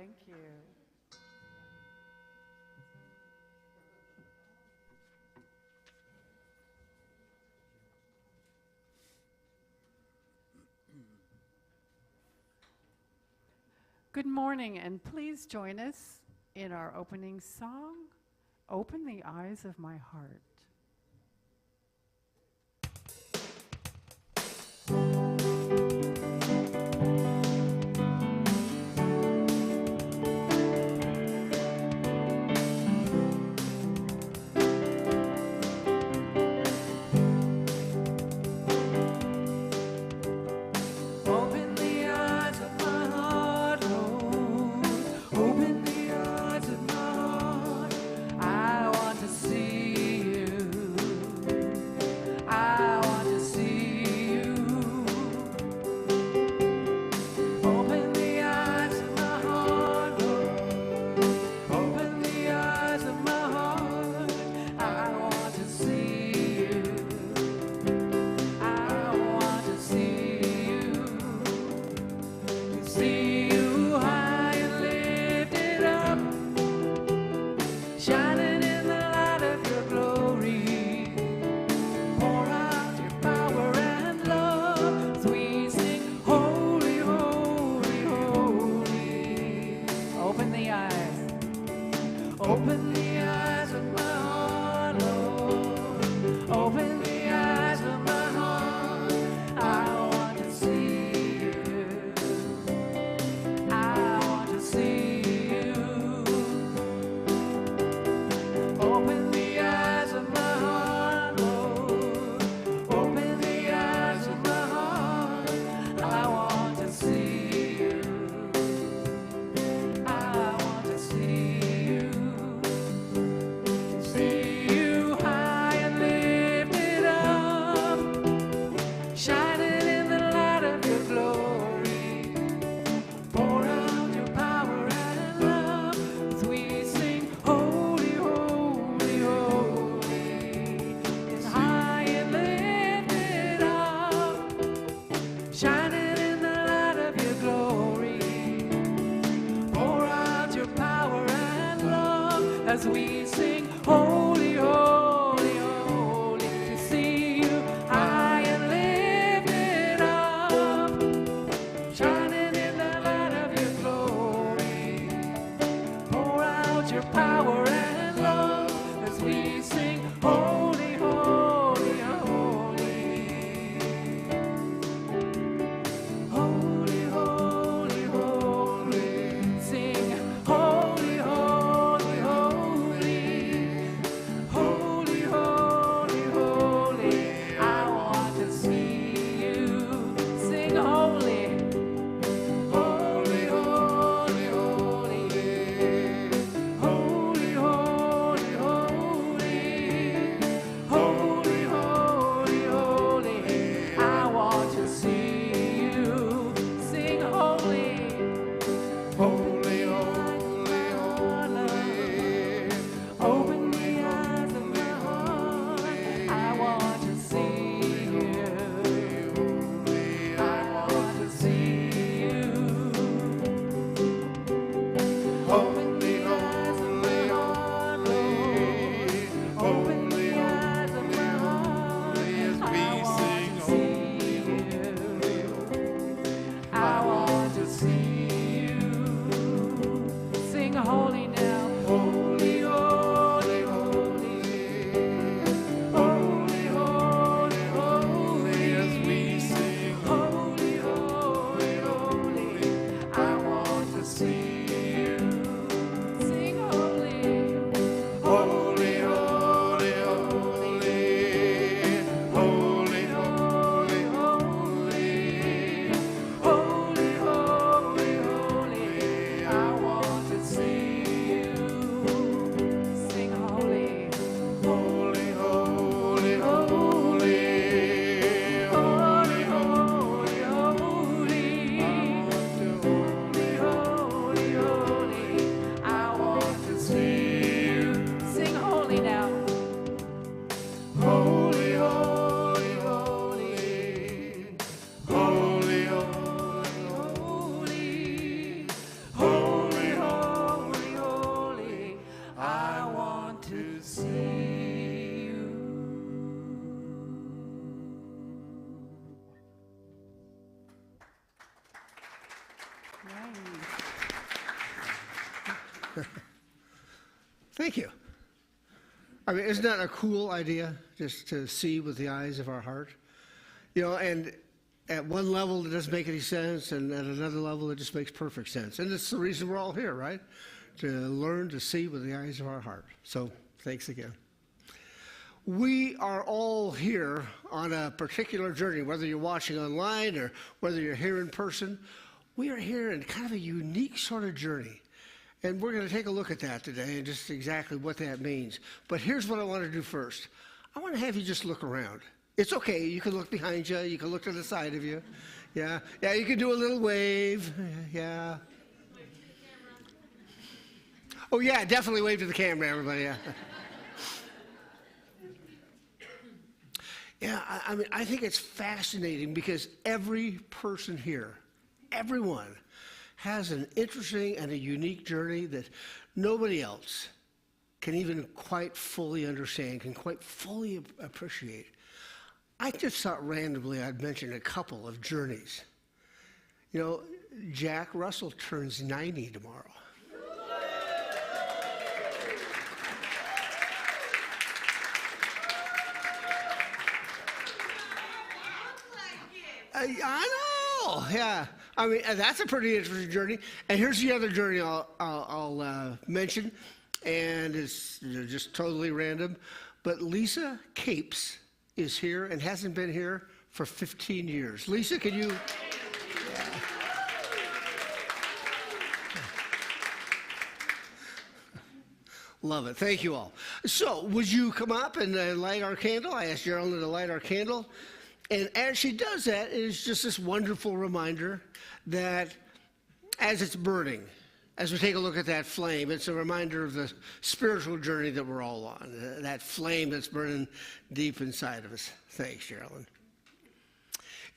Thank you. Good morning, and please join us in our opening song, Open the Eyes of My Heart. As we sing, holy, holy, holy, to see you high and lifted up, shining in the light of your glory. Pour out your power and love as we sing, holy, holy, holy. Holy, holy, holy. Sing, holy, holy. Thank you. I mean, isn't that a cool idea, just to see with the eyes of our heart? You know, and at one level it doesn't make any sense, and at another level it just makes perfect sense. And it's the reason we're all here, right? To learn to see with the eyes of our heart. So, thanks again. We are all here on a particular journey, whether you're watching online or whether you're here in person. We are here in kind of a unique sort of journey. And we're going to take a look at that today and just exactly what that means. But here's what I want to do first. I want to have you just look around. It's okay. You can look behind you. You can look to the side of you. Yeah. Yeah, you can do a little wave. Yeah. Oh, yeah, definitely wave to the camera, everybody. Yeah. Yeah, I mean, I think it's fascinating because every person here, everyone, has an interesting and a unique journey that nobody else can even quite fully understand, can quite fully appreciate. I just thought randomly I'd mention a couple of journeys. You know, Jack Russell turns 90 tomorrow. I know, yeah. I mean, that's a pretty interesting journey. And here's the other journey I'll mention, and it's just totally random. But Lisa Capes is here and hasn't been here for 15 years. Lisa, can you? Yeah. Love it. Thank you all. So, would you come up and light our candle? I asked Geraldine to light our candle. And as she does that, it is just this wonderful reminder that as it's burning, as we take a look at that flame, it's a reminder of the spiritual journey that we're all on, that flame that's burning deep inside of us. Thanks, Geraldine.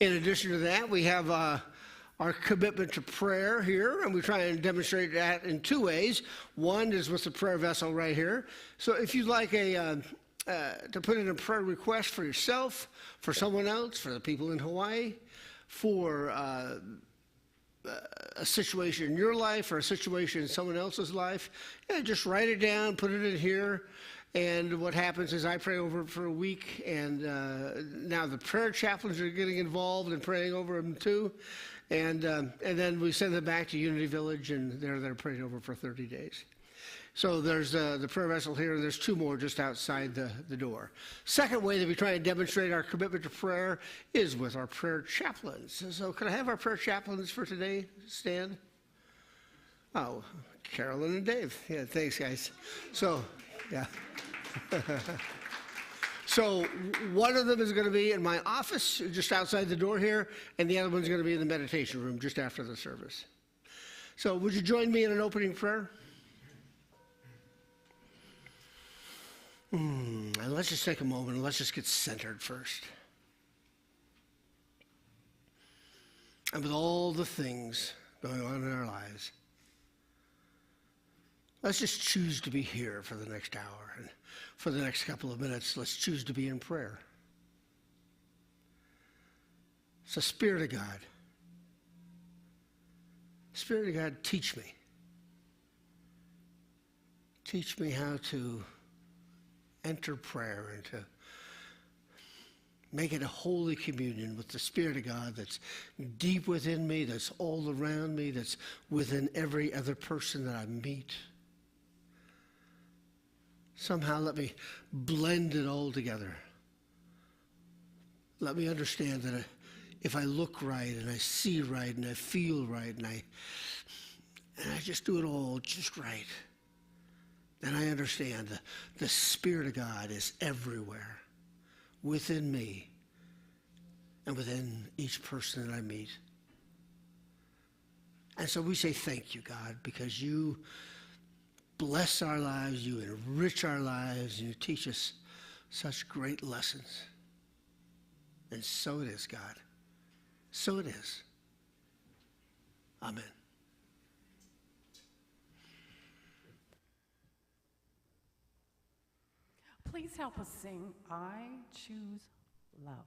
In addition to that, we have our commitment to prayer here, and we try and demonstrate that in two ways. One is with the prayer vessel right here. So if you'd like to put in a prayer request for yourself, for someone else, for the people in Hawaii, for a situation in your life or a situation in someone else's life, yeah, just write it down, put it in here. And what happens is I pray over it for a week, and now the prayer chaplains are getting involved and praying over them too. And then we send them back to Unity Village, and they're prayed over for 30 days. So there's the prayer vessel here, and there's two more just outside the door. Second way that we try and demonstrate our commitment to prayer is with our prayer chaplains. So can I have our prayer chaplains for today stand? Oh, Carolyn and Dave. Yeah, thanks, guys. So, yeah. So one of them is going to be in my office just outside the door here, and the other one's going to be in the meditation room just after the service. So would you join me in an opening prayer? And let's just take a moment and let's just get centered first. And with all the things going on in our lives, let's just choose to be here for the next hour. And for the next couple of minutes, let's choose to be in prayer. So, Spirit of God, teach me. Teach me how to enter prayer and to make it a holy communion with the Spirit of God that's deep within me, that's all around me, that's within every other person that I meet. Somehow let me blend it all together. Let me understand that if I look right and I see right and I feel right and I just do it all just right, then I understand the Spirit of God is everywhere, within me and within each person that I meet. And so we say thank you, God, because you bless our lives, you enrich our lives, and you teach us such great lessons. And so it is, God. So it is. Amen. Please help us sing, I Choose Love.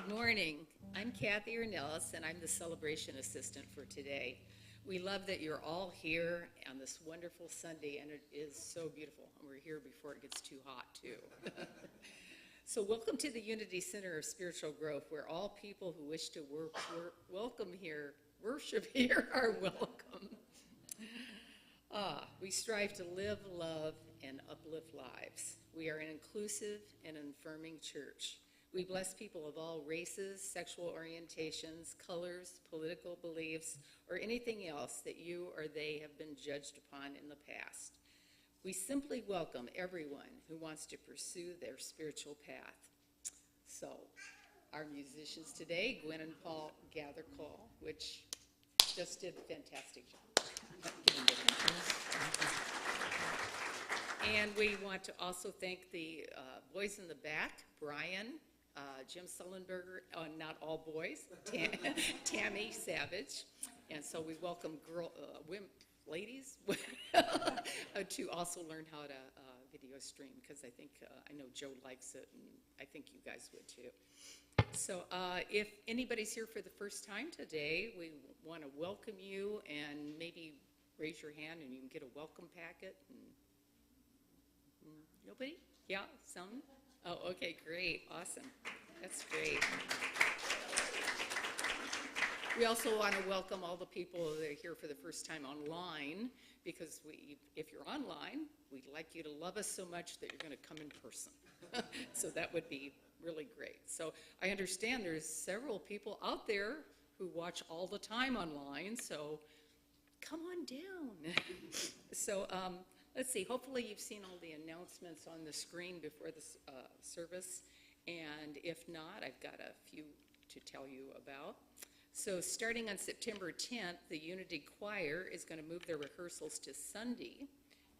Good morning. I'm Kathy Ornelas, and I'm the celebration assistant for today. We love that you're all here on this wonderful Sunday, and it is so beautiful. And we're here before it gets too hot, too. So welcome to the Unity Center of Spiritual Growth, where all people who wish to worship here are welcome. We strive to live, love, and uplift lives. We are an inclusive and affirming church. We bless people of all races, sexual orientations, colors, political beliefs, or anything else that you or they have been judged upon in the past. We simply welcome everyone who wants to pursue their spiritual path. So, our musicians today, Gwen and Paul Gathercall, which just did a fantastic job. And we want to also thank the boys in the back, Brian, Jim Sullenberger, not all boys, Tammy Savage, and so we welcome ladies to also learn how to video stream, because I know Joe likes it, and I think you guys would too. So if anybody's here for the first time today, we want to welcome you, and maybe raise your hand and you can get a welcome packet. Nobody? Yeah, some? Oh, okay, great, awesome. That's great. We also want to welcome all the people that are here for the first time online, because if you're online, we'd like you to love us so much that you're going to come in person. So that would be really great. So I understand there's several people out there who watch all the time online, so come on down. So let's see, hopefully you've seen all the announcements on the screen before the service, and if not, I've got a few to tell you about. So starting on September 10th, the Unity Choir is going to move their rehearsals to Sunday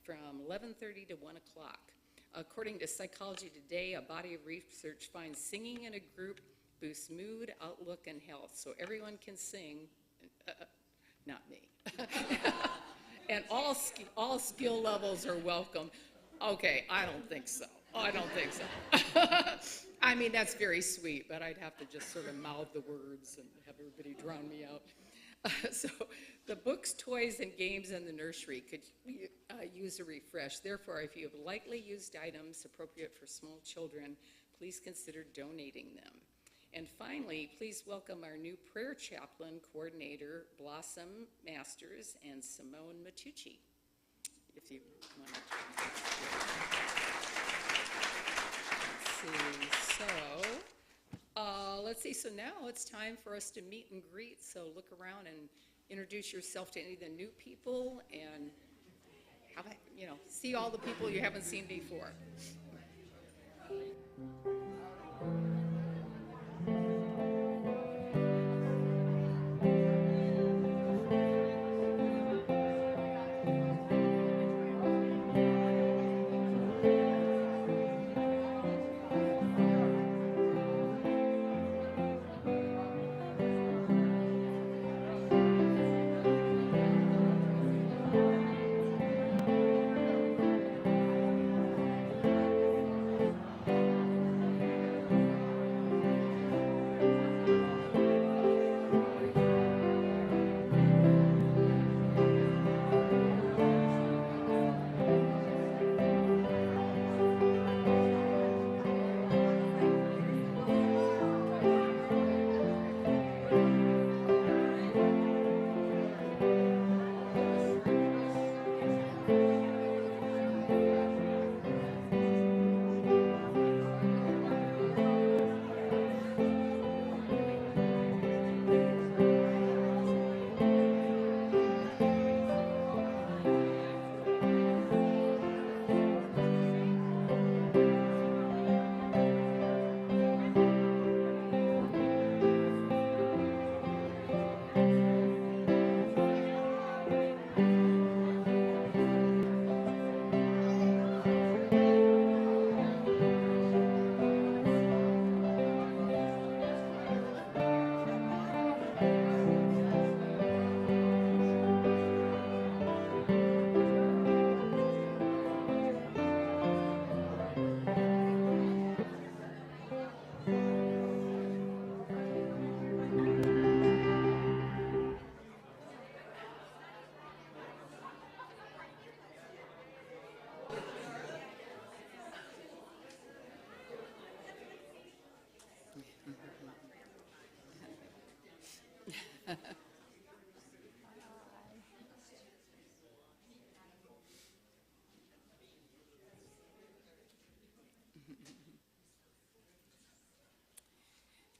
from 11:30 to 1 o'clock. According to Psychology Today, a body of research finds singing in a group boosts mood, outlook, and health. So everyone can sing, not me. And all skill levels are welcome. Okay, I don't think so. I don't think so. I mean, that's very sweet, but I'd have to just sort of mouth the words and have everybody drown me out. So the books, toys, and games in the nursery could use a refresh. Therefore, if you have lightly used items appropriate for small children, please consider donating them. And finally, please welcome our new prayer chaplain coordinator, Blossom Masters and Simone Matucci. If you want to. Let's see, so now it's time for us to meet and greet. So look around and introduce yourself to any of the new people, and how about, see all the people you haven't seen before.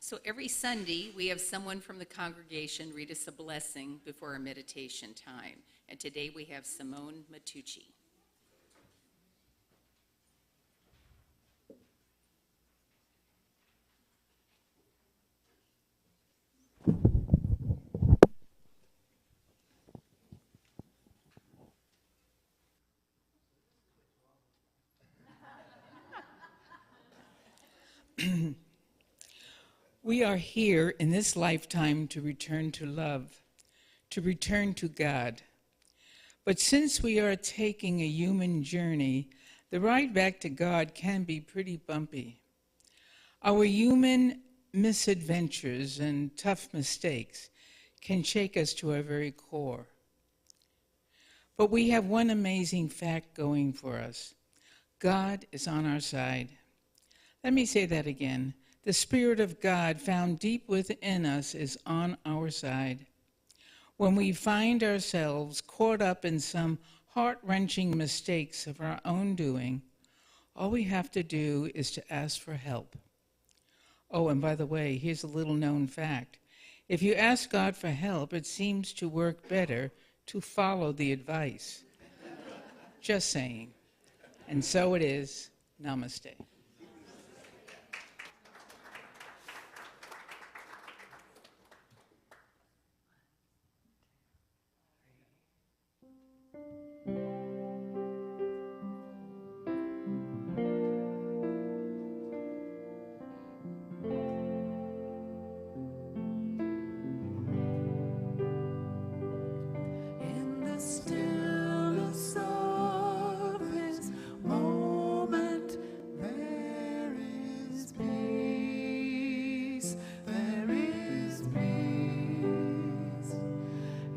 So every Sunday, we have someone from the congregation read us a blessing before our meditation time. And today we have Simone Matucci. We are here in this lifetime to return to love, to return to God. But since we are taking a human journey, the ride back to God can be pretty bumpy. Our human misadventures and tough mistakes can shake us to our very core. But we have one amazing fact going for us. God is on our side. Let me say that again. The Spirit of God found deep within us is on our side. When we find ourselves caught up in some heart-wrenching mistakes of our own doing, all we have to do is to ask for help. Oh, and by the way, here's a little known fact. If you ask God for help, it seems to work better to follow the advice. Just saying. And so it is. Namaste. In the stillness of this moment, there is peace. There is peace.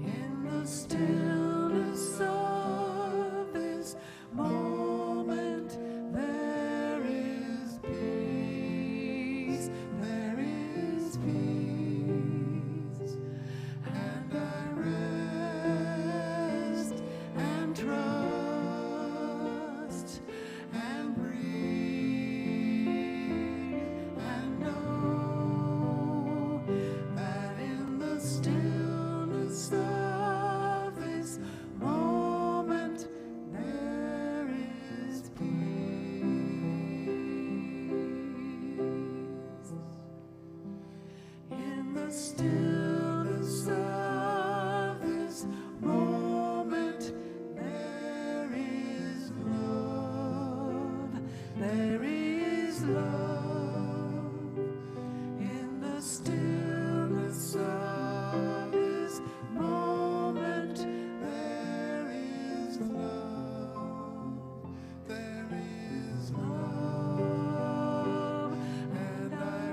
In the stillness of this moment, there is peace. There is peace. And I rest and trust and breathe and know that in the stillness of this moment there is peace. In the stillness of this moment, there is love. There is love. In the stillness of this moment, there is love. There is love. And I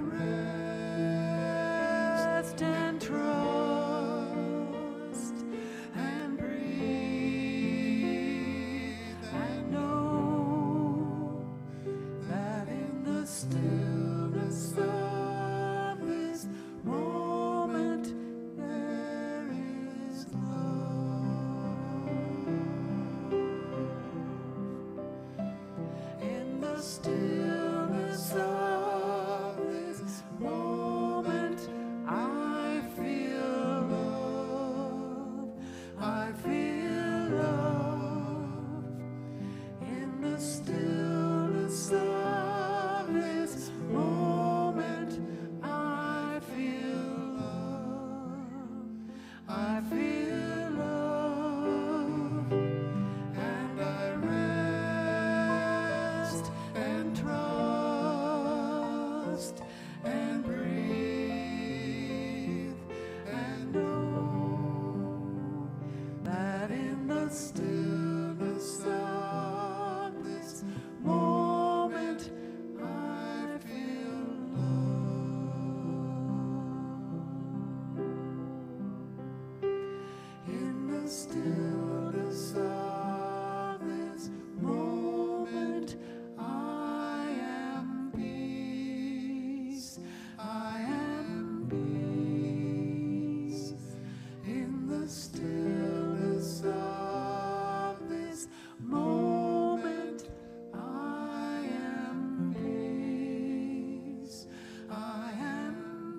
rest and trust and breathe and know that in the stillness of this moment there is love. In the stillness of this moment, I feel love. I feel love. In the stillness of this moment, I feel love. I feel love. And I rest and trust and breathe and know that in the stillness of this moment I feel love. In the stillness of this moment, I am peace. I am peace. In the stillness of this moment, I am peace. I am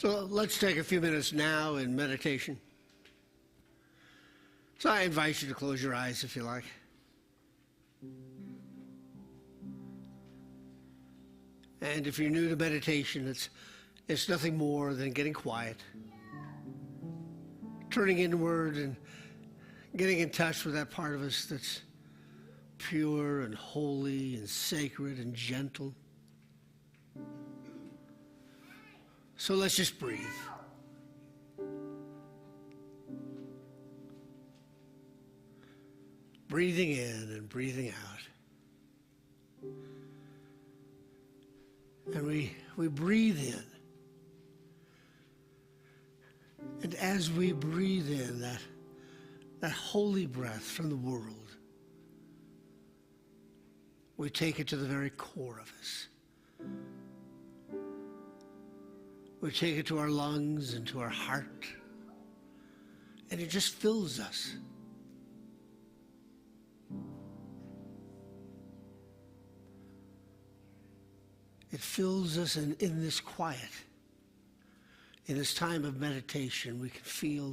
So let's take a few minutes now in meditation. So I invite you to close your eyes if you like. And if you're new to meditation, it's nothing more than getting quiet, turning inward and getting in touch with that part of us that's pure and holy and sacred and gentle. So let's just breathe. Breathing in and breathing out. And we breathe in. And as we breathe in that holy breath from the world, we take it to the very core of us. We take it to our lungs and to our heart. And it just fills us. It fills us, and in this quiet, in this time of meditation, we can feel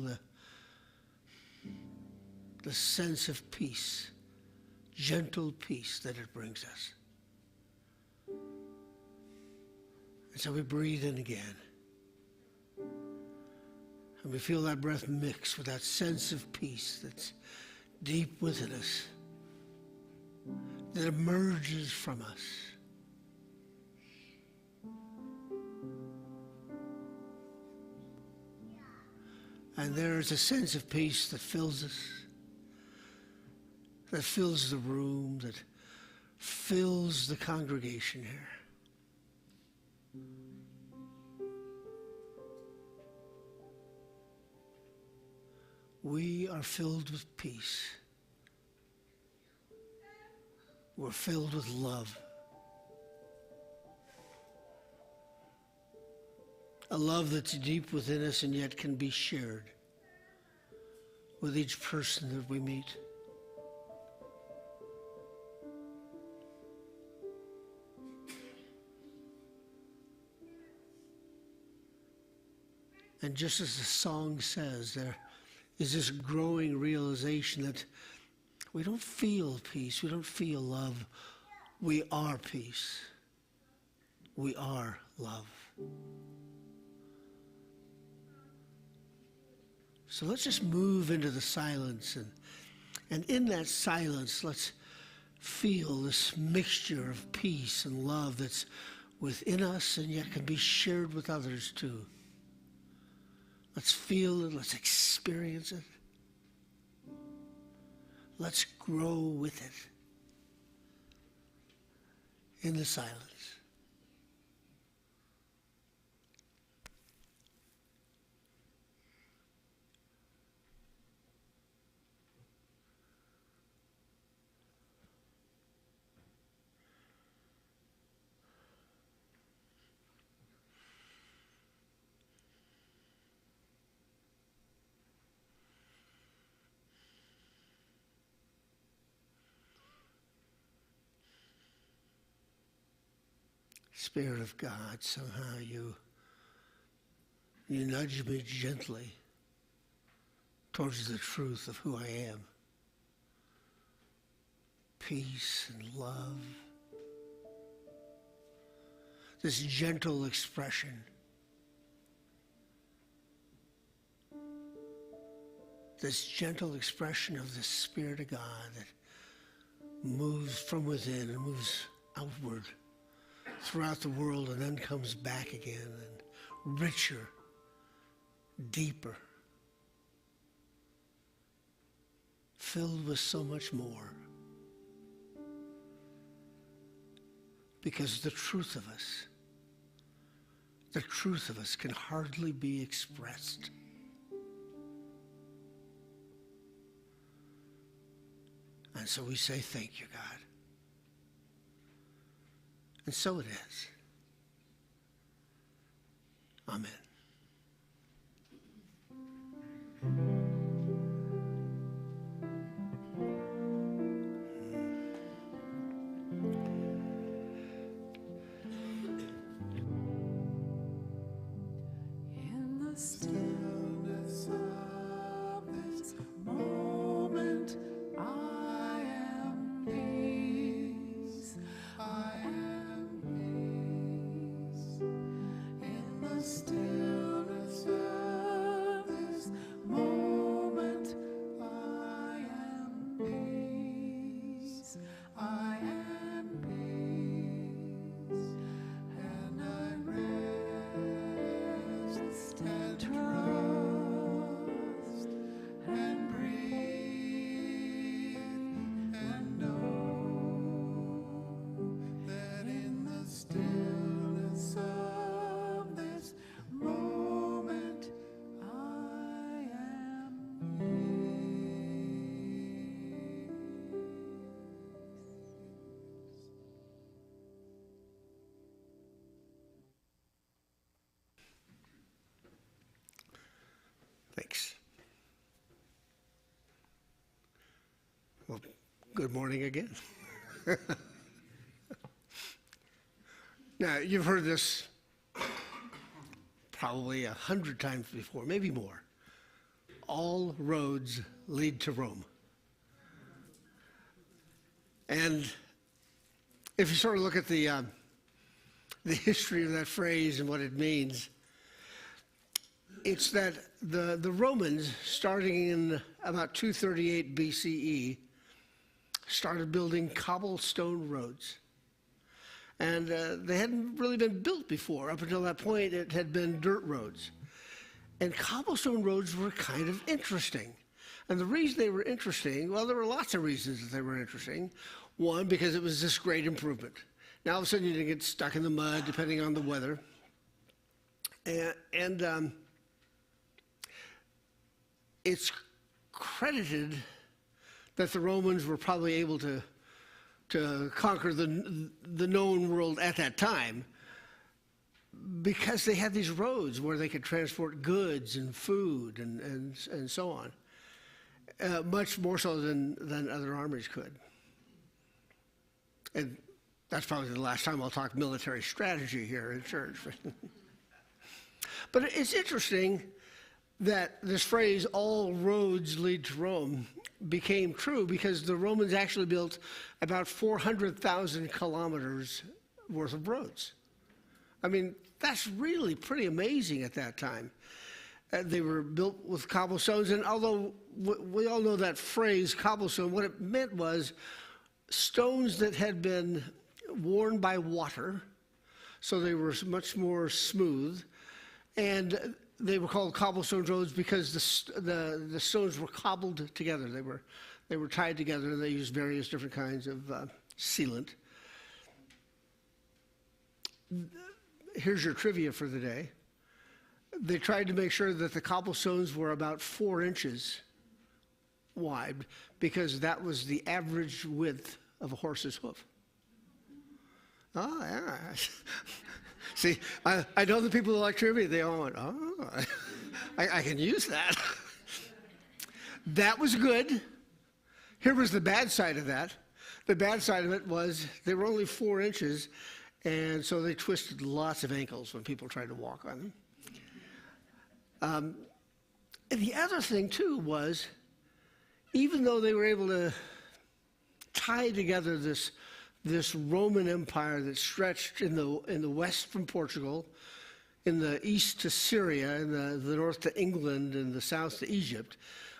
the sense of peace, gentle peace that it brings us. And so we breathe in again. And we feel that breath mix with that sense of peace that's deep within us, that emerges from us. And there is a sense of peace that fills us, that fills the room, that fills the congregation here. We are filled with peace. We're filled with love. A love that's deep within us and yet can be shared with each person that we meet. And just as the song says, there is this growing realization that we don't feel peace, we don't feel love. We are peace. We are love. So let's just move into the silence, and in that silence, let's feel this mixture of peace and love that's within us and yet can be shared with others too. Let's feel it, let's experience it. Let's grow with it in the silence. Spirit of God, somehow you nudge me gently towards the truth of who I am. Peace and love. This gentle expression. This gentle expression of the Spirit of God that moves from within and moves outward throughout the world and then comes back again, and richer, deeper, filled with so much more. Because the truth of us can hardly be expressed. And so we say, thank you, God. And so it is. Amen. stillness of this moment, I am peace. I am peace. In the stillness of this moment, I am peace. I am peace. And I rest and trust and breathe and know that in the stillness of this moment I am Thanks. Well, good morning again. Now, you've heard this probably 100 times before, maybe more. All roads lead to Rome. And if you sort of look at the history of that phrase and what it means, it's that the Romans, starting in about 238 BCE, started building cobblestone roads. And they hadn't really been built before. Up until that point, it had been dirt roads. And cobblestone roads were kind of interesting. And the reason they were interesting, well, there were lots of reasons that they were interesting. One, because it was this great improvement. Now, all of a sudden, you didn't get stuck in the mud, depending on the weather. And it's credited that the Romans were probably able to conquer the known world at that time because they had these roads where they could transport goods and food and so on, much more so than other armies could. And that's probably the last time I'll talk military strategy here in church. But it's interesting that this phrase, all roads lead to Rome, became true because the Romans actually built about 400,000 kilometers worth of roads. I mean, that's really pretty amazing at that time. They were built with cobblestones, and although we all know that phrase, cobblestone, what it meant was stones that had been worn by water, so they were much more smooth, and they were called cobblestone roads because the stones were cobbled together. They were tied together, and they used various different kinds of sealant. Here's your trivia for the day. They tried to make sure that the cobblestones were about 4 inches wide because that was the average width of a horse's hoof. Oh, yeah. See, I know the people who like trivia, they all went, oh, I can use that. That was good. Here was the bad side of that. The bad side of it was they were only 4 inches, and so they twisted lots of ankles when people tried to walk on them. And the other thing, too, was even though they were able to tie together this Roman Empire that stretched in the west from Portugal, in the east to Syria, in the north to England, and the south to Egypt.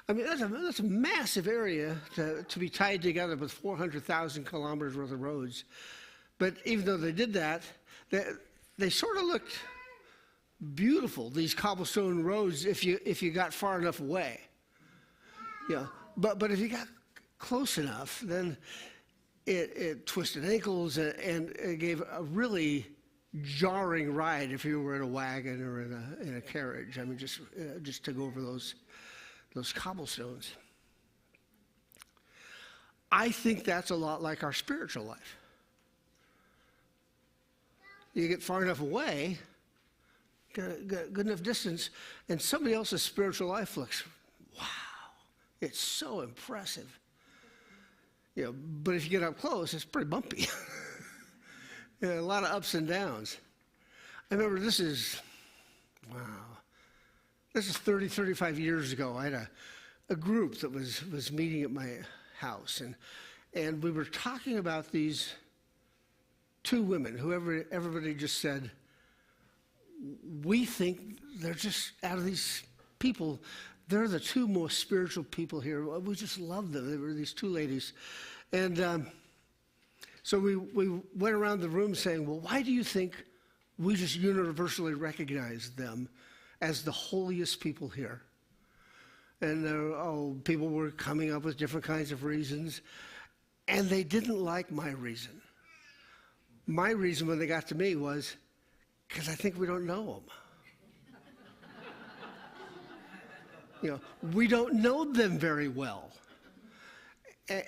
I mean, that's a massive area to be tied together with 400,000 kilometers worth of roads. But even though they did that, they sort of looked beautiful, these cobblestone roads, if you got far enough away. Yeah, but if you got close enough, then it twisted ankles and it gave a really jarring ride if you were in a wagon or in a carriage. I mean, just to go over those cobblestones. I think that's a lot like our spiritual life. You get far enough away, good enough distance, and somebody else's spiritual life looks, wow, it's so impressive. You know, but if you get up close, it's pretty bumpy. You know, a lot of ups and downs. I remember wow. this is 30, 35 years ago. I had a group that was meeting at my house, and we were talking about these two women who everybody just said, we think they're just, out of these people, they're the two most spiritual people here. We just love them. They were these two ladies. And so we went around the room saying, well, why do you think we just universally recognize them as the holiest people here? And people were coming up with different kinds of reasons, and they didn't like my reason. My reason when they got to me was, because I think we don't know them. We don't know them very well.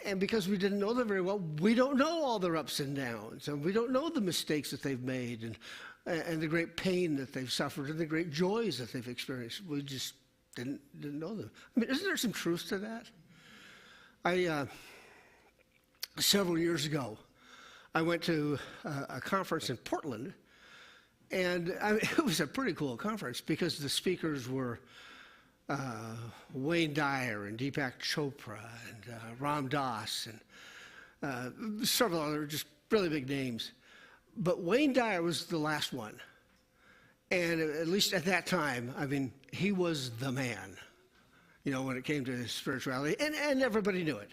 And because we didn't know them very well, we don't know all their ups and downs, and we don't know the mistakes that they've made, and the great pain that they've suffered, and the great joys that they've experienced. We just didn't know them. I mean, isn't there some truth to that? Several years ago, I went to a conference in Portland, and it was a pretty cool conference because the speakers were Wayne Dyer and Deepak Chopra and Ram Dass and several other just really big names. But Wayne Dyer was the last one. And at least at that time, I mean, he was the man, when it came to his spirituality. And everybody knew it.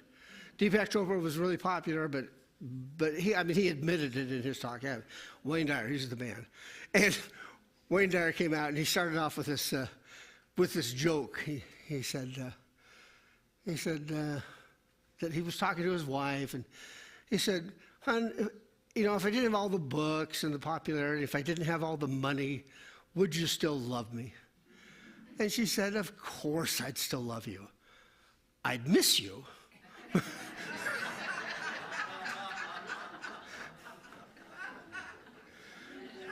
Deepak Chopra was really popular, but he admitted it in his talk. Yeah, Wayne Dyer, he's the man. And Wayne Dyer came out and he started off with this joke. He said that he was talking to his wife, and he said, "Hon, if I didn't have all the books and the popularity, if I didn't have all the money, would you still love me?" And she said, "Of course I'd still love you. I'd miss you."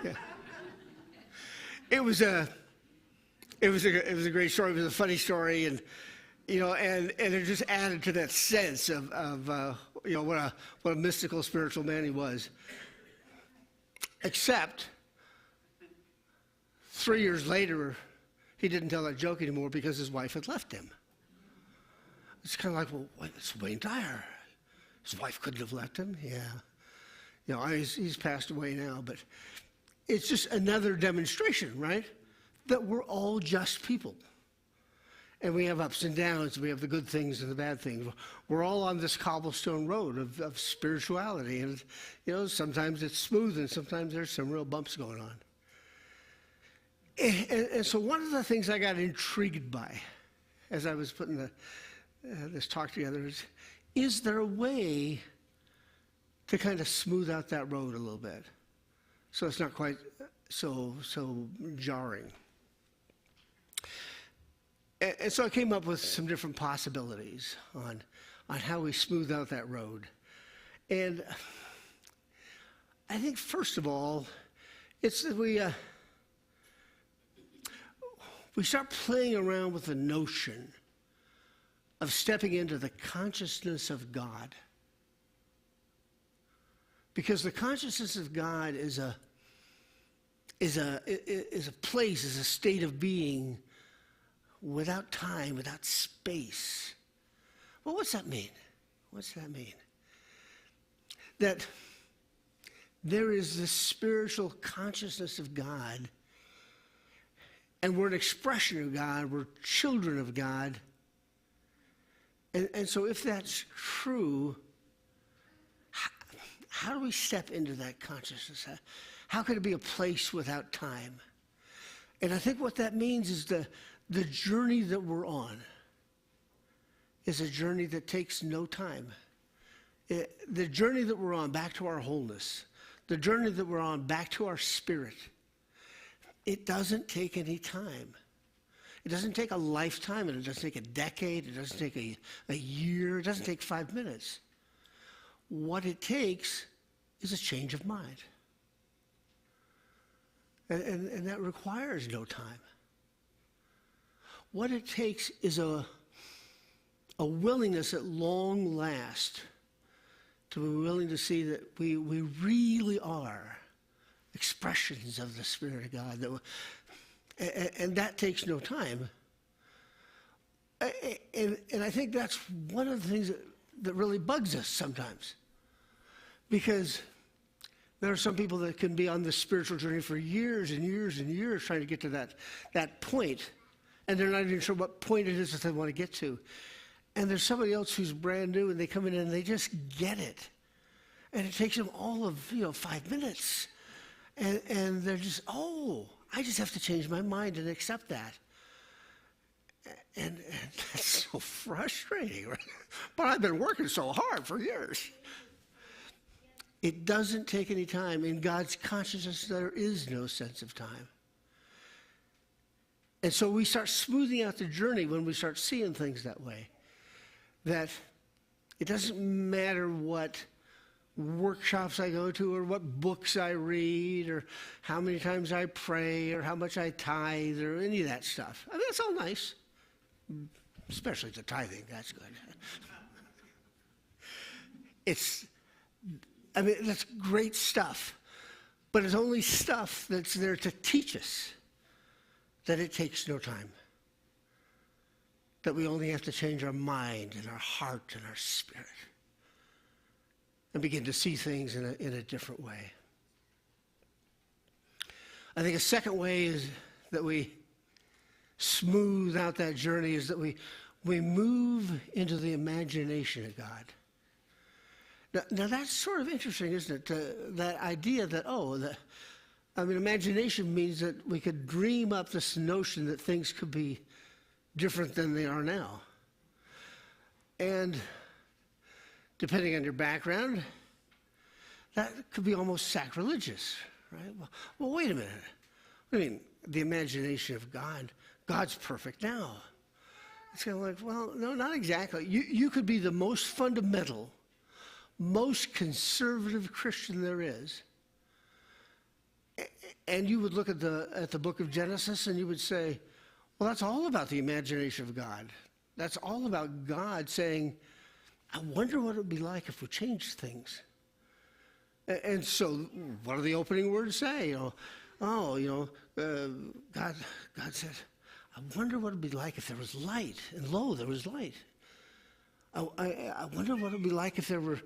Yeah. It was a great story. It was a funny story, and it just added to that sense of what a mystical spiritual man he was. Except 3 years later, he didn't tell that joke anymore because his wife had left him. It's kind of like, well, it's Wayne Dyer. His wife couldn't have left him. Yeah, he's passed away now, but it's just another demonstration, right? That we're all just people. And we have ups and downs. We have the good things and the bad things. We're all on this cobblestone road of spirituality. And, sometimes it's smooth and sometimes there's some real bumps going on. And so one of the things I got intrigued by as I was putting this talk together is there a way to kind of smooth out that road a little bit so it's not quite so jarring? And so I came up with some different possibilities on how we smooth out that road. And I think, first of all, it's that we start playing around with the notion of stepping into the consciousness of God. Because the consciousness of God is a place, is a state of being without time, without space. Well, what's that mean? What's that mean? That there is this spiritual consciousness of God, and we're an expression of God, we're children of God. And so if that's true, how do we step into that consciousness? How could it be a place without time? And I think what that means is the journey that we're on is a journey that takes no time. The journey that we're on back to our wholeness, the journey that we're on back to our spirit, it doesn't take any time. It doesn't take a lifetime, and it doesn't take a decade, it doesn't take a year, it doesn't take 5 minutes. What it takes is a change of mind. And that requires no time. What it takes is a willingness at long last to be willing to see that we really are expressions of the Spirit of God. And that takes no time. And I think that's one of the things that really bugs us sometimes. Because there are some people that can be on this spiritual journey for years and years and years trying to get to that point, and they're not even sure what point it is that they want to get to. And there's somebody else who's brand new, and they come in and they just get it. And it takes them all of 5 minutes. And they're just, I just have to change my mind and accept that. And that's so frustrating, right? But I've been working so hard for years. It doesn't take any time. In God's consciousness, there is no sense of time. And so we start smoothing out the journey when we start seeing things that way. That it doesn't matter what workshops I go to or what books I read or how many times I pray or how much I tithe or any of that stuff. I mean, that's all nice, especially the tithing. That's good. That's great stuff, but it's only stuff that's there to teach us that it takes no time, that we only have to change our mind and our heart and our spirit and begin to see things in a different way. I think a second way is that we smooth out that journey is that we move into the imagination of God. Now that's sort of interesting, isn't it? That idea that, imagination means that we could dream up this notion that things could be different than they are now. And depending on your background, that could be almost sacrilegious, right? Well, wait a minute. I mean, the imagination of God, God's perfect now. It's kind of like, well, no, not exactly. You could be the most fundamental, most conservative Christian there is, and you would look at the book of Genesis and you would say, well, that's all about the imagination of God. That's all about God saying, I wonder what it would be like if we changed things. And so what do the opening words say? God said, I wonder what it would be like if there was light. And lo, there was light. I wonder what it would be like if there were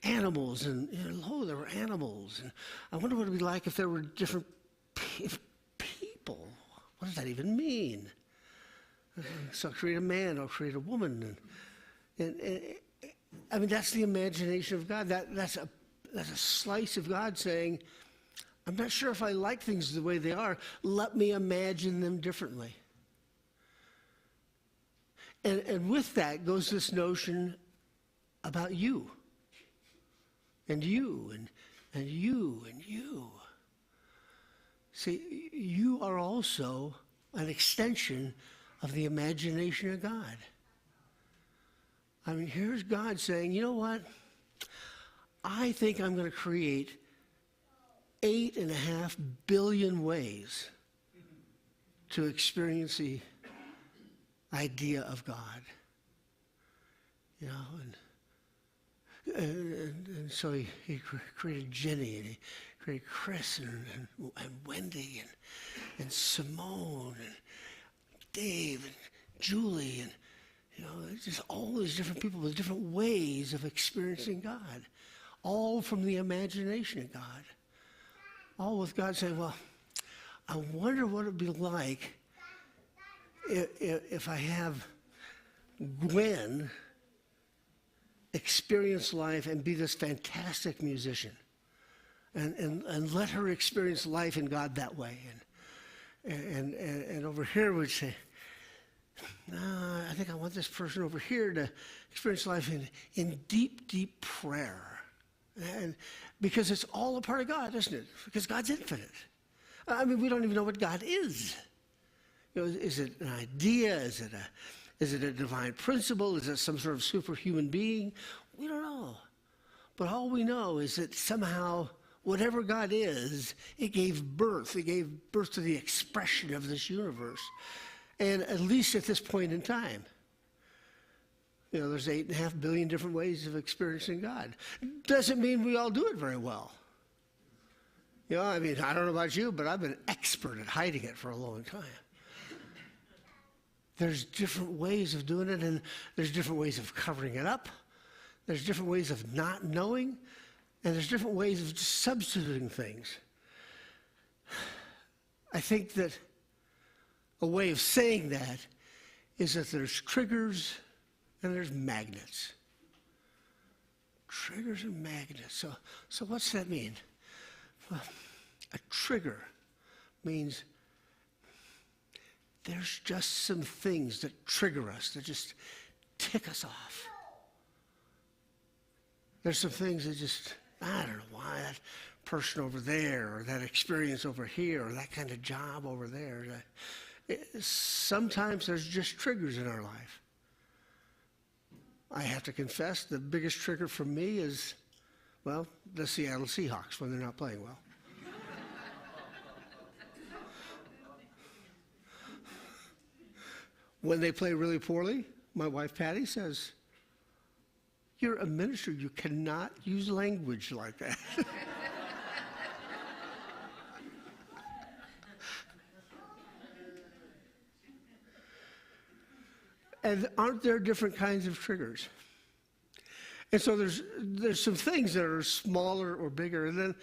animals. And lo, there were animals. And I wonder what it would be like if there were different people. What does that even mean? So I'll create a man, I'll create a woman. And that's the imagination of God. That's a slice of God saying, I'm not sure if I like things the way they are. Let me imagine them differently. And with that goes this notion about you. And you, and you, and you. See, you are also an extension of the imagination of God. I mean, here's God saying, you know what? I think I'm going to create 8.5 billion ways to experience the idea of God. And so he created Jenny, and he created Chris, and Wendy, and Simone, and Dave, and Julie, and just all these different people with different ways of experiencing God, all from the imagination of God, all with God saying, well, I wonder what it would be like if I have Gwen experience life and be this fantastic musician, and let her experience life in God that way. And over here would say, no, I think I want this person over here to experience life in deep, deep prayer. And because it's all a part of God, isn't it? Because God's infinite. I mean, we don't even know what God is. Is it an idea? Is it a divine principle? Is it some sort of superhuman being? We don't know. But all we know is that somehow, whatever God is, it gave birth. It gave birth to the expression of this universe. And at least at this point in time, there's 8.5 billion different ways of experiencing God. Doesn't mean we all do it very well. You know, I mean, I don't know about you, but I've been expert at hiding it for a long time. There's different ways of doing it, and there's different ways of covering it up. There's different ways of not knowing, and there's different ways of just substituting things. I think that a way of saying that is that there's triggers and there's magnets. Triggers and magnets. So what's that mean? Well, a trigger means there's just some things that trigger us, that just tick us off. There's some things that just, I don't know why, that person over there, or that experience over here, or that kind of job over there. Sometimes there's just triggers in our life. I have to confess, the biggest trigger for me is, well, the Seattle Seahawks when they're not playing well. When they play really poorly, my wife Patty says, "You're a minister, you cannot use language like that." And aren't there different kinds of triggers? And so there's some things that are smaller or bigger, and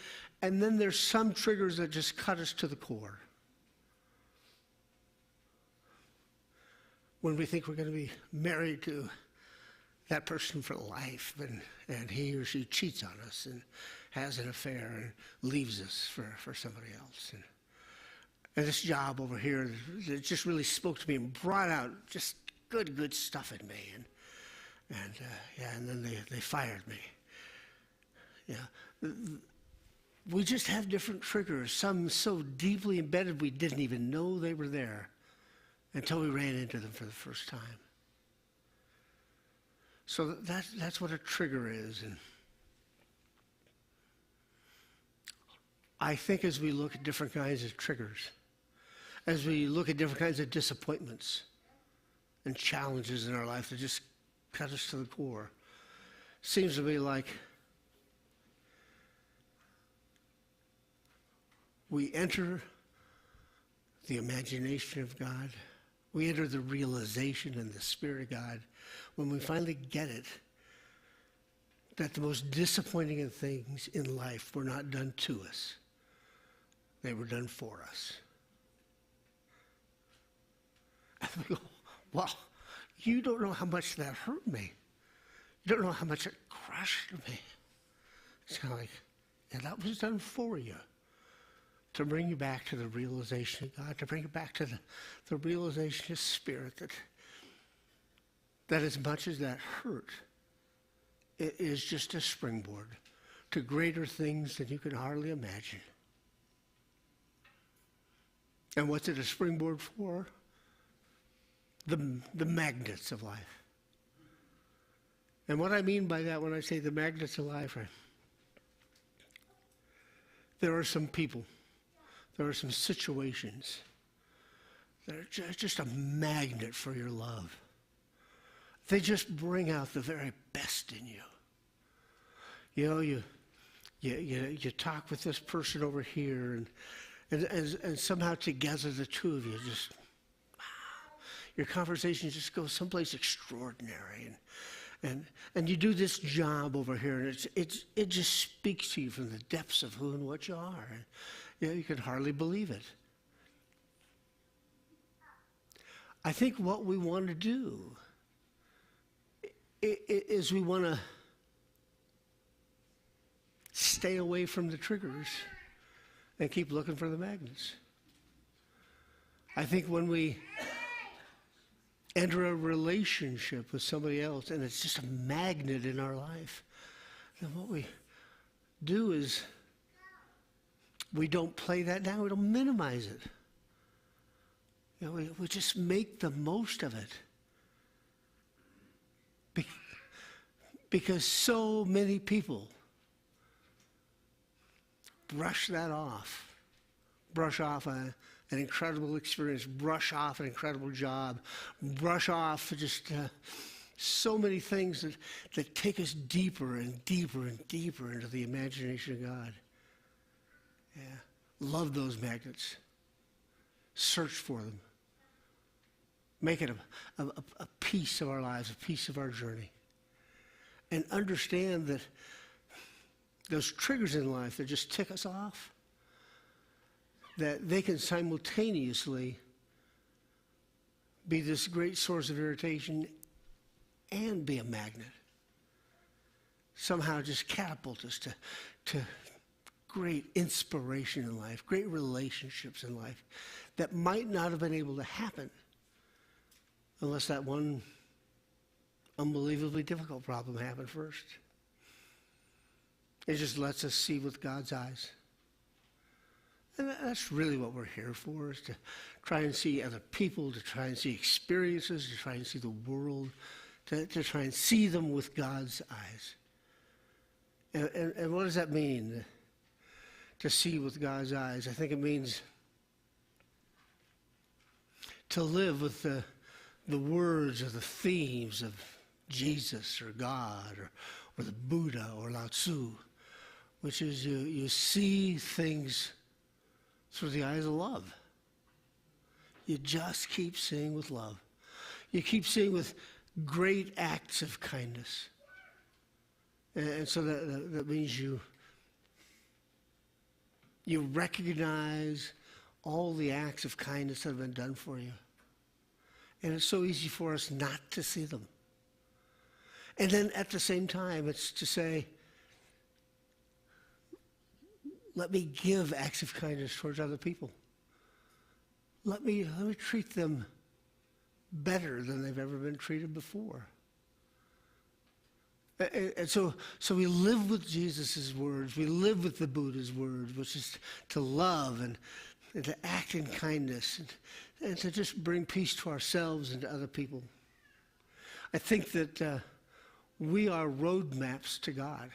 then there's some triggers that just cut us to the core. When we think we're going to be married to that person for life, and he or she cheats on us and has an affair and leaves us for somebody else. And this job over here that just really spoke to me and brought out just good stuff in me. And then they fired me. Yeah. We just have different triggers, some so deeply embedded we didn't even know they were there until we ran into them for the first time. So that's what a trigger is. And I think as we look at different kinds of triggers, as we look at different kinds of disappointments and challenges in our life that just cut us to the core, seems to me like we enter the imagination of God. We enter the realization and the Spirit of God when we finally get it, that the most disappointing things in life were not done to us. They were done for us. And we go, wow, you don't know how much that hurt me. You don't know how much it crushed me. It's kind of like, yeah, that was done for you. To bring you back to the realization of God, to bring you back to the realization of Spirit, that as much as that hurt, it is just a springboard to greater things than you can hardly imagine. And what's it a springboard for? The magnets of life. And what I mean by that when I say the magnets of life, there are some people, there are some situations that are just a magnet for your love. They just bring out the very best in you. You know, you talk with this person over here, and somehow together the two of you just, your conversation just goes someplace extraordinary. And you do this job over here, and it just speaks to you from the depths of who and what you are. And, you know, you can hardly believe it. I think what we want to do is we want to stay away from the triggers and keep looking for the magnets. I think when we enter a relationship with somebody else and it's just a magnet in our life, then what we do is we don't play that down, we don't minimize it. You know, we just make the most of it. Because so many people brush that off, brush off an incredible experience, brush off an incredible job, brush off just so many things that take us deeper and deeper and deeper into the imagination of God. Yeah. Love those magnets. Search for them. Make it a piece of our lives, a piece of our journey. And understand that those triggers in life that just tick us off, that they can simultaneously be this great source of irritation and be a magnet. Somehow just catapult us to great inspiration in life, great relationships in life that might not have been able to happen unless that one unbelievably difficult problem happened first. It just lets us see with God's eyes. And that's really what we're here for, is to try and see other people, to try and see experiences, to try and see the world, to try and see them with God's eyes. And what does that mean, to see with God's eyes? I think it means to live with the words or the themes of Jesus or God or the Buddha or Lao Tzu, which is you see things through the eyes of love. You just keep seeing with love. You keep seeing with great acts of kindness. And so that means you recognize all the acts of kindness that have been done for you. And it's so easy for us not to see them. And then at the same time, it's to say, let me give acts of kindness towards other people. Let me treat them better than they've ever been treated before. And so we live with Jesus' words. We live with the Buddha's words, which is to love and to act in kindness and to just bring peace to ourselves and to other people. I think that we are roadmaps to God.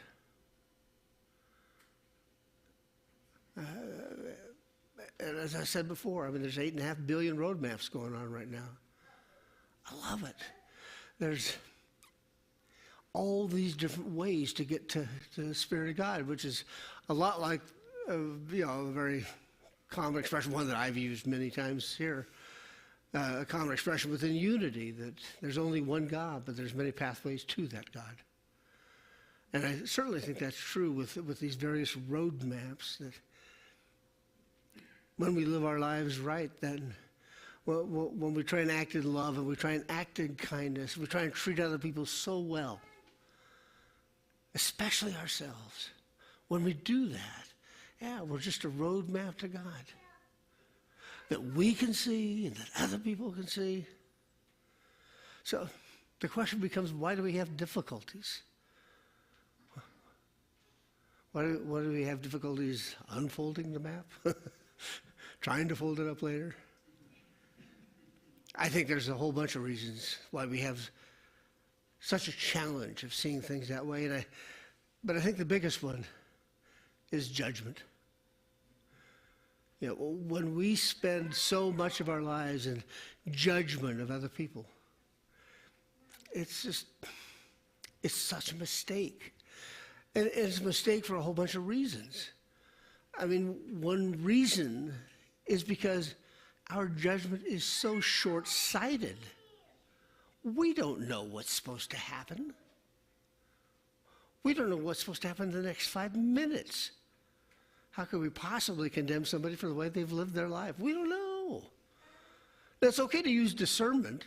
And as I said before, I mean, there's 8.5 billion roadmaps going on right now. I love it. There's all these different ways to get to the Spirit of God, which is a lot like, a very common expression, one that I've used many times here, a common expression within unity, that there's only one God, but there's many pathways to that God. And I certainly think that's true with these various roadmaps, that when we live our lives right, then when we try and act in love and we try and act in kindness, we try and treat other people so well, especially ourselves. When we do that, we're just a roadmap to God that we can see and that other people can see. So the question becomes, why do we have difficulties? Why do we have difficulties unfolding the map? Trying to fold it up later? I think there's a whole bunch of reasons why we have such a challenge of seeing things that way. But I think the biggest one is judgment. When we spend so much of our lives in judgment of other people, it's such a mistake. And it's a mistake for a whole bunch of reasons. I mean, one reason is because our judgment is so short-sighted. We don't know what's supposed to happen. We don't know what's supposed to happen in the next 5 minutes. How could we possibly condemn somebody for the way they've lived their life? We don't know. Now, it's okay to use discernment.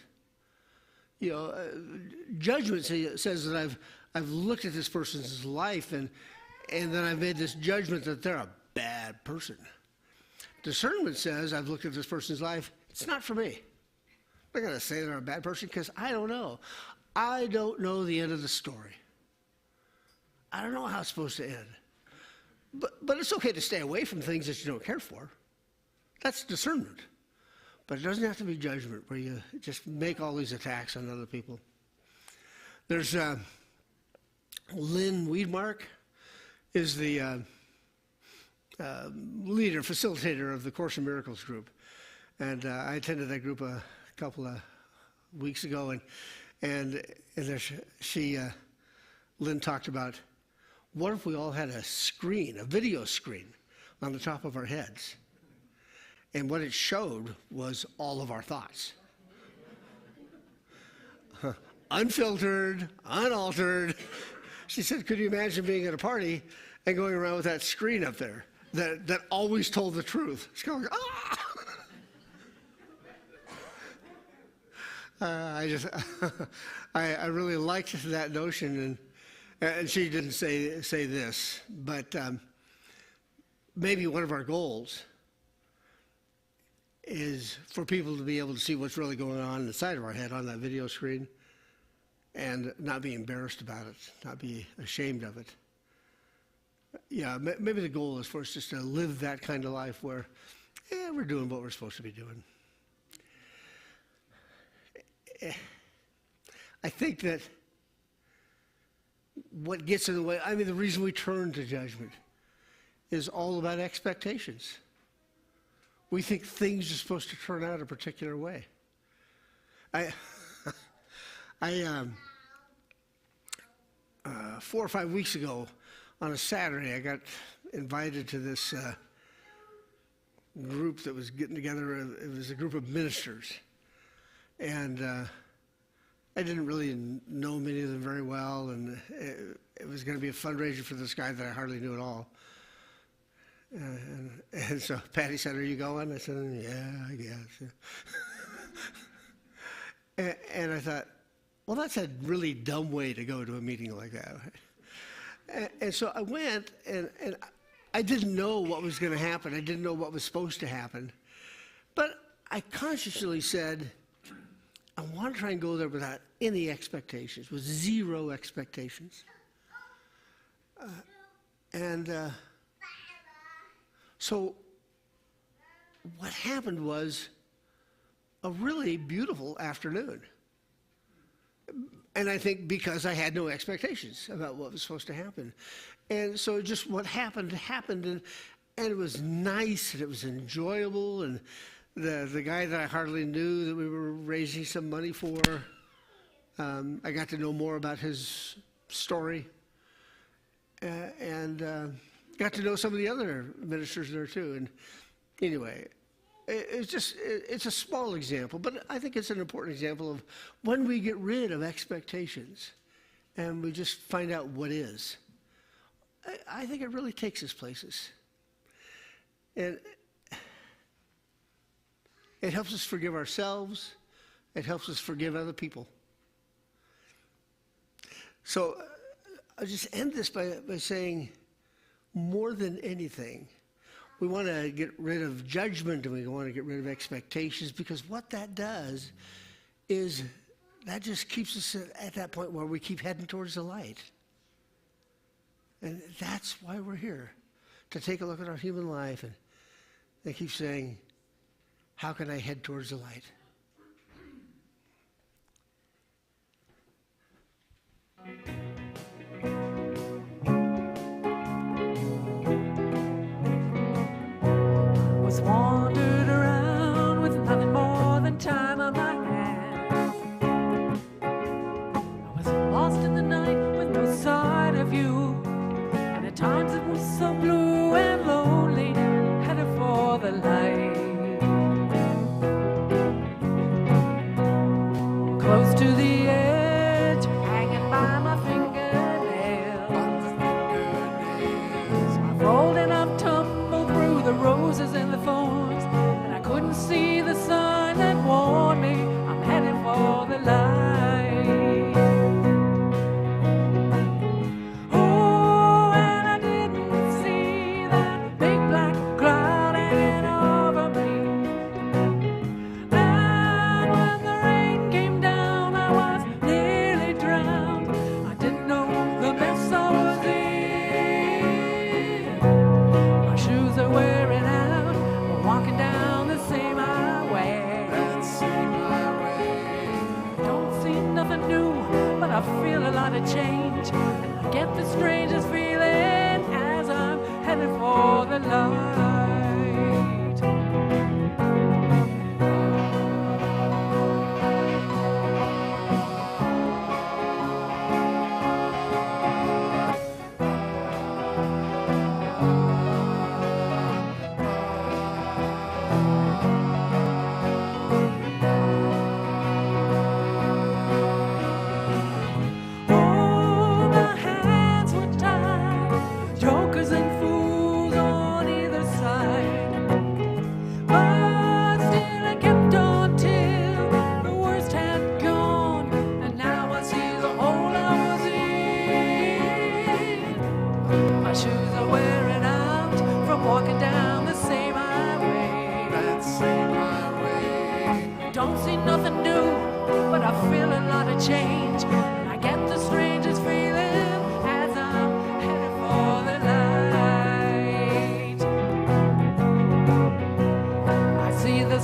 Judgment says that I've looked at this person's life and then I've made this judgment that they're a bad person. Discernment says I've looked at this person's life. It's not for me. I'm not going to say they're a bad person because I don't know. I don't know the end of the story. I don't know how it's supposed to end. But it's okay to stay away from things that you don't care for. That's discernment. But it doesn't have to be judgment where you just make all these attacks on other people. There's Lynn Weedmark is the leader, facilitator of the Course in Miracles group. And I attended that group a couple of weeks ago, and Lynn talked about, what if we all had a screen, a video screen, on the top of our heads. And what it showed was all of our thoughts. Unfiltered, unaltered. She said, could you imagine being at a party and going around with that screen up there that always told the truth? It's kind of like, I really liked that notion, and she didn't say this, but maybe one of our goals is for people to be able to see what's really going on inside of our head on that video screen and not be embarrassed about it, not be ashamed of it. Yeah, maybe the goal is for us just to live that kind of life where, we're doing what we're supposed to be doing. I think that what gets in the way, the reason we turn to judgment is all about expectations. We think things are supposed to turn out a particular way. 4 or 5 weeks ago on a Saturday, I got invited to this group that was getting together. It was a group of ministers. And I didn't really know many of them very well, and it was going to be a fundraiser for this guy that I hardly knew at all. And so Patty said, are you going? I said, yeah, I guess. and I thought, well, that's a really dumb way to go to a meeting like that. And so I went, and I didn't know what was going to happen. I didn't know what was supposed to happen. But I consciously said, I want to try and go there without any expectations, with zero expectations. So what happened was a really beautiful afternoon. And I think because I had no expectations about what was supposed to happen. And so just what happened, and it was nice, and it was enjoyable, and the guy that I hardly knew that we were raising some money for, I got to know more about his story, and got to know some of the other ministers there too. And anyway, it's a small example, but I think it's an important example of when we get rid of expectations and we just find out what is. I think it really takes us places. And it helps us forgive ourselves. It helps us forgive other people. So I'll just end this by saying, more than anything, we want to get rid of judgment, and we want to get rid of expectations, because what that does is that just keeps us at that point where we keep heading towards the light. And that's why we're here, to take a look at our human life and keep saying, how can I head towards the light? Was wandered around with nothing more than time on my hands. I was lost in the night with no sight of you, and at times it was so blue and lonely, headed for the light. Close to the edge, hanging by my fingernails. I've rolled and I've tumbled through the roses and the thorns, and I couldn't see the sign that warned me I'm headed for the light. Oh, and I didn't see that big black cloud hanging over me. And when the rain came down, I was nearly drowned. I didn't know the mess I was in. My shoes are wearing out, we're walking down the same highway. That same highway. Don't see nothing new, but I feel a lot of change, and I get the strangest feeling as I'm headed for the light.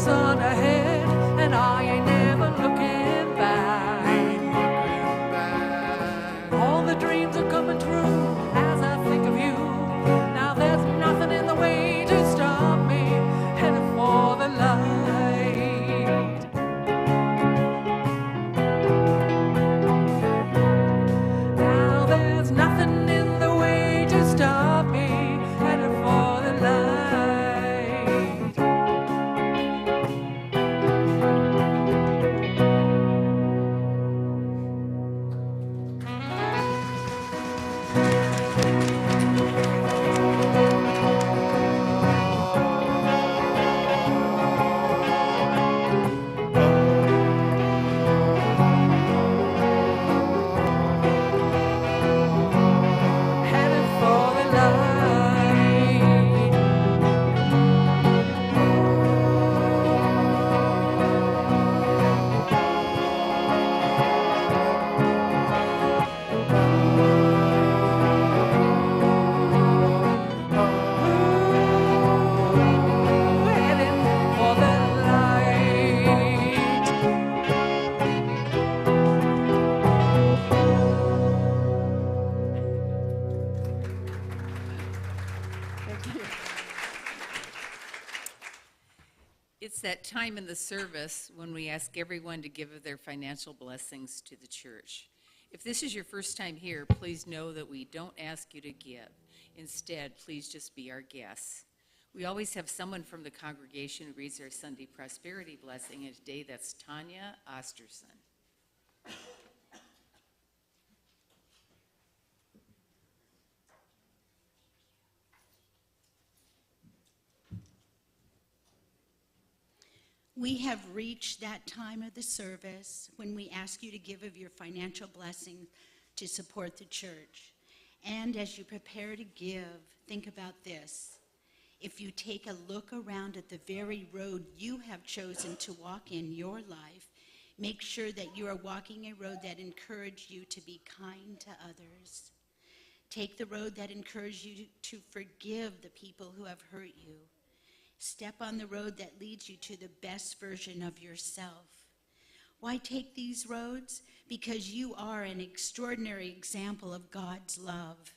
sun ahead, and I ain't never looking back. All the dreams are coming true as I think of you. Now there's nothing in the way to stop me, headed for the light. Now there's nothing in the way to stop me, headed for the light. Headed for the light. Headed for the light. It's that time in the service when we ask everyone to give of their financial blessings to the church. If this is your first time here, please know that we don't ask you to give. Instead, please just be our guests. We always have someone from the congregation who reads our Sunday prosperity blessing, and today that's Tanya Osterson. We have reached that time of the service when we ask you to give of your financial blessing to support the church. And as you prepare to give, think about this. If you take a look around at the very road you have chosen to walk in your life, make sure that you are walking a road that encourages you to be kind to others. Take the road that encourages you to forgive the people who have hurt you. Step on the road that leads you to the best version of yourself. Why take these roads? Because you are an extraordinary example of God's love.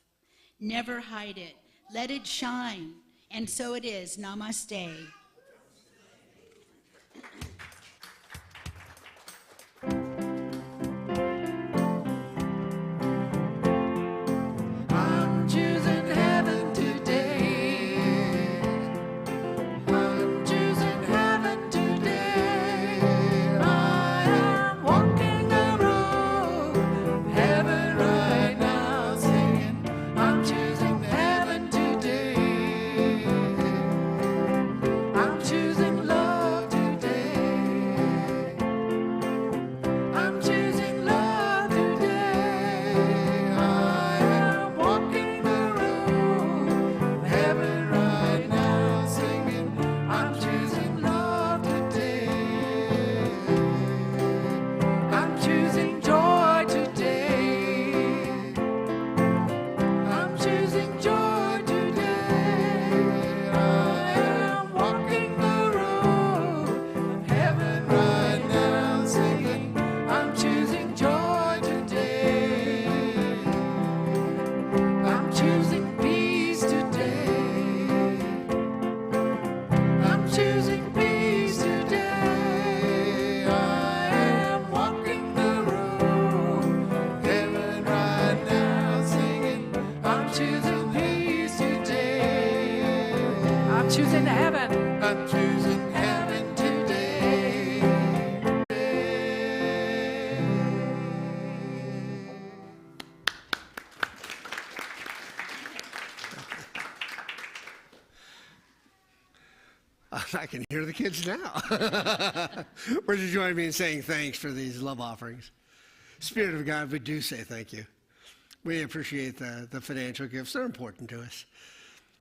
Never hide it. Let it shine. And so it is. Namaste. I'm choosing heaven today. I'm choosing heaven today. I am walking the road, heaven right now, singing. I'm choosing heaven today. I'm choosing love today. I'm choosing love today. I am walking the road, heaven right now, singing. I'm choosing love today. I'm choosing joy today. I'm choosing joy today. I am walking the road, heaven right now, singing. I'm choosing joy today. I'm choosing peace today. I'm choosing peace today. I am walking the road, heaven right now, singing. I'm choosing peace today. I'm choosing heaven. I'm choosing heaven today. I can hear the kids now. Would you join me in saying thanks for these love offerings? Spirit of God, we do say thank you. We appreciate the financial gifts. They're important to us.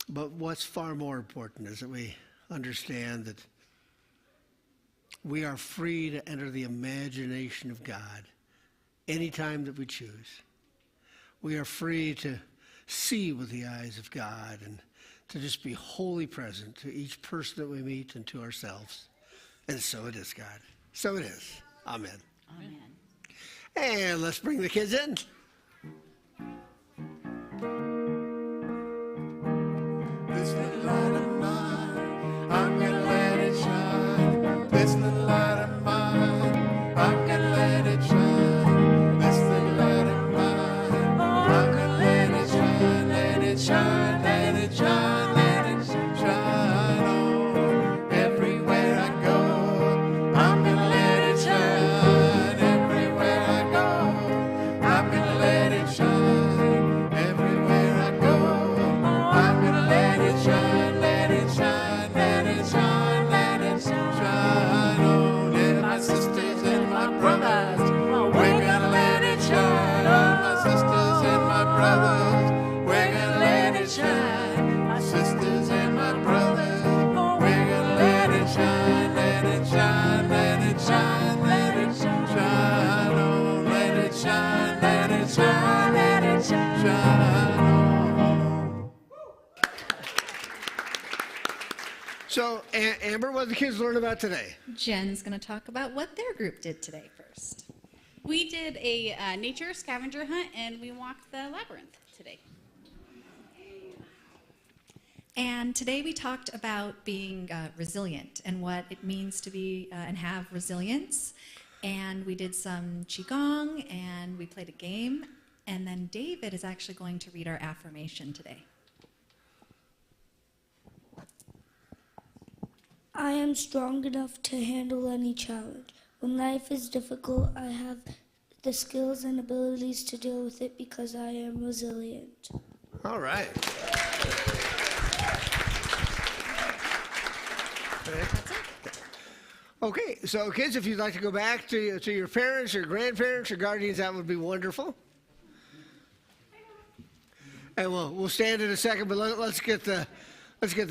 But what's far more important is that we understand that we are free to enter the imagination of God anytime that we choose. We are free to see with the eyes of God and to just be wholly present to each person that we meet and to ourselves. And so it is, God. So it is. Amen. Amen. And let's bring the kids in. This little light of mine, I'm gonna let it shine. This little light of mine, I'm gonna let it shine. This little light of mine, I'm gonna let it shine, let it shine, let it shine, let it shine on. Everywhere I go, I'm gonna let it shine. Everywhere I go, I'm gonna let it shine. Everywhere I go, I'm gonna let it shine, let it shine, let it shine, let it shine on. And my sisters and my brothers, we're gonna let it shine on. My sisters and my brothers, we're gonna let it shine. My sisters and my brothers, we're gonna let it shine, let it shine, let it shine, let it shine on. Let it shine, let it shine, let it shine on. So, Amber, what did the kids learn about today? Jen's going to talk about what their group did today first. We did a nature scavenger hunt and we walked the labyrinth today. And today we talked about being resilient and what it means to be and have resilience. And we did some qigong and we played a game. And then David is actually going to read our affirmation today. I am strong enough to handle any challenge. When life is difficult, I have the skills and abilities to deal with it because I am resilient. All right. Okay, so kids, if you'd like to go back to your parents or grandparents or guardians, that would be wonderful. And we'll stand in a second, but let's get the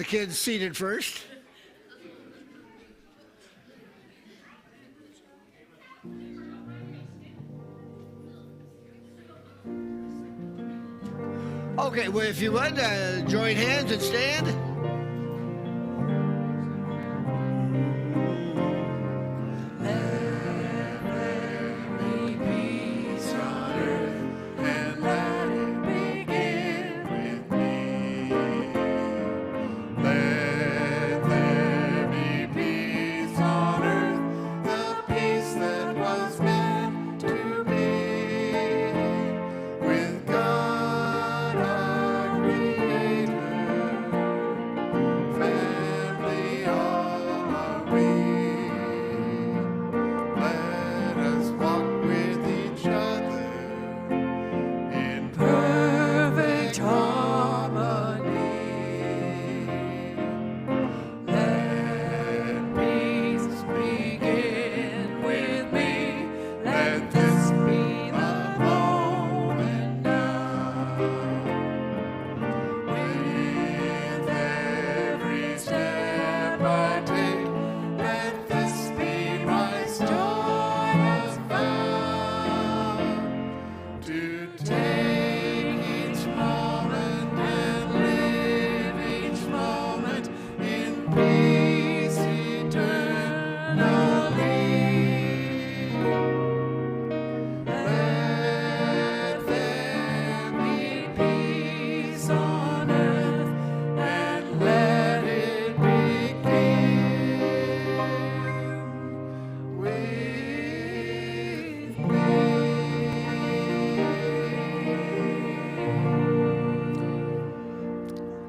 kids seated first. Okay, well, if you would, join hands and stand.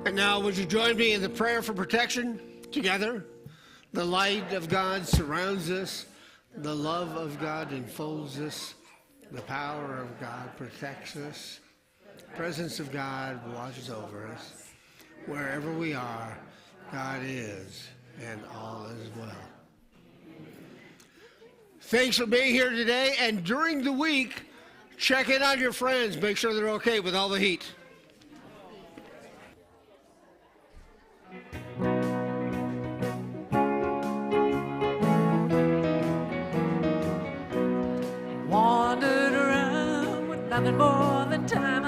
And now, would you join me in the prayer for protection together? The light of God surrounds us. The love of God enfolds us. The power of God protects us. The presence of God watches over us. Wherever we are, God is, and all is well. Thanks for being here today, and during the week, check in on your friends. Make sure they're okay with all the heat. Wandered around with nothing more than time